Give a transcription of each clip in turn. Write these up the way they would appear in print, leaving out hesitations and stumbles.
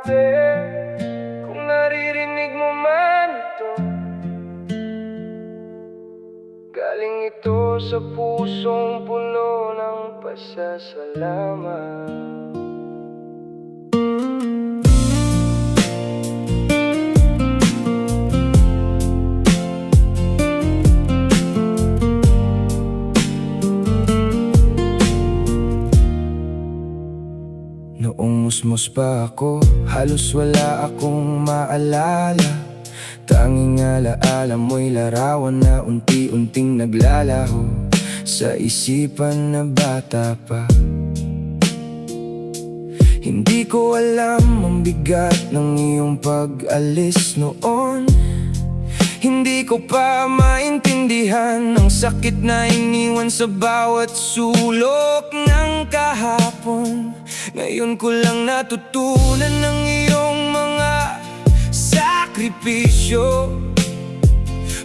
ate, kung naririnig mo man ito, galing ito sa pusong puno ng pasasalamat. Noong musmos pa ako, halos wala akong maalala. Tanging alaala mo'y larawan na unti-unting naglalaho sa isipan na bata pa. Hindi ko alam ang bigat ng iyong pag-alis noon. Hindi ko pa maintindihan ang sakit na iniwan sa bawat sulok ng kahapon. Ngayon ko lang natutunan ng iyong mga sakripisyo,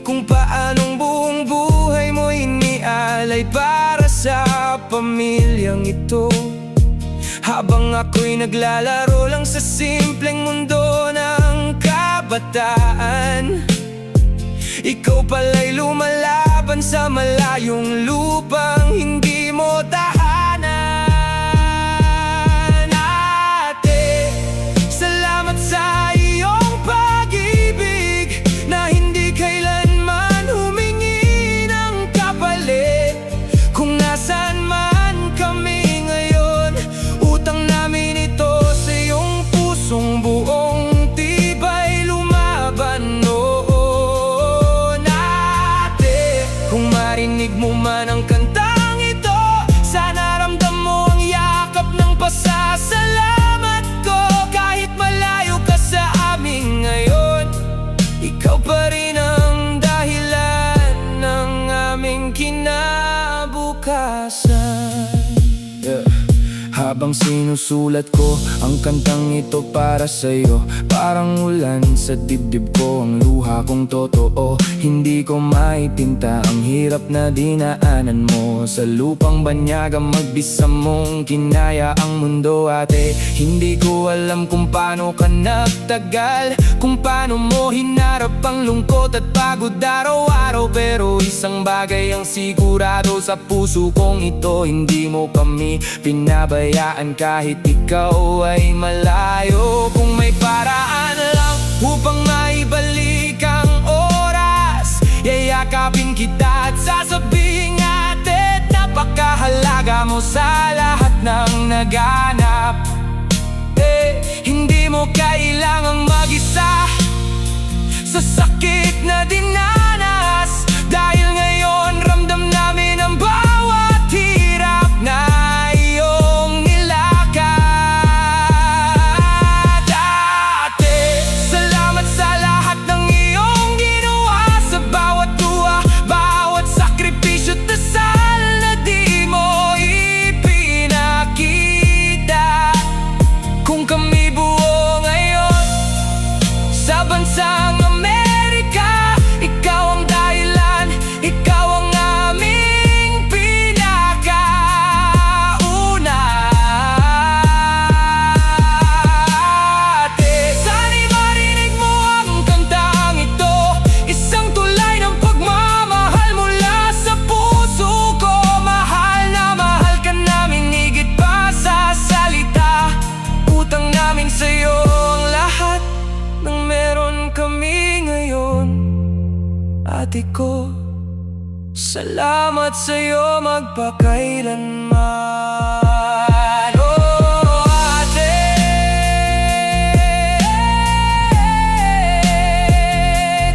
kung paanong buong buhay mo inialay para sa pamilyang ito. Habang ako'y naglalaro lang sa simpleng mundo ng kabataan, ikaw pala'y lumalaban sa malayong lupang hindi mo tahanan. Ate, salamat sa iyong pag-ibig na hindi kailanman humingi ng kapalit. Kung nasaan man kami ngayon, utang namin ito sa iyong pusong buong tibay lumaban noon. Marinig mo man ang kantang ito, sana ramdam mo ang yakap ng pasasalamat ko. Kahit malayo ka sa amin ngayon, ikaw pa rin ang dahilan ng aming kinabukasan. Habang sinusulat ko ang kantang ito para sa'yo, parang ulan sa dibdib ko ang luha kong totoo. Hindi ko maitinta ang hirap na dinaanan mo sa lupang banyagang magbisa mong kinaya ang mundo. Ate, hindi ko alam kung paano ka nagtagal, kung paano mo hinarap ang lungkot at pagod araw-araw. Pero isang bagay ang sigurado sa puso kong ito, hindi mo kami pinabayaan kahit ikaw ay malayo. Kung may paraan lang upang maibalik ang oras, yayakapin kita at sasabihin, ate, napakahalaga mo sa lahat ng naganap. Hindi mo kailangang mag-isa sa sakit na dinanas, dahil ngayon ramdam namin ang bawat hirap na iyong nilakad. Ate, salamat sa lahat ng iyong ginawa, sa bawat tuwa, bawat sakripisyo at dasal na di mo ipinakita. Kung kami buo ngayon sa bansang Amerika, ikaw ang dahilan, ikaw ang aming pinakauna. Ate, sana'y marinig mo ang kantang ito, isang tulay ng pagmamahal mula sa puso ko. Mahal na mahal ka namin higit pa sa salita. Utang namin sa'yo ang lahat ng meron kami ngayon. Ate ko, salamat sa'yo magpakailanman. Oh, ate,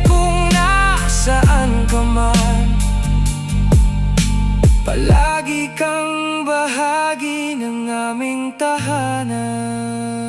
kung nasaan ka man, palagi kang bahagi ng aming tahanan.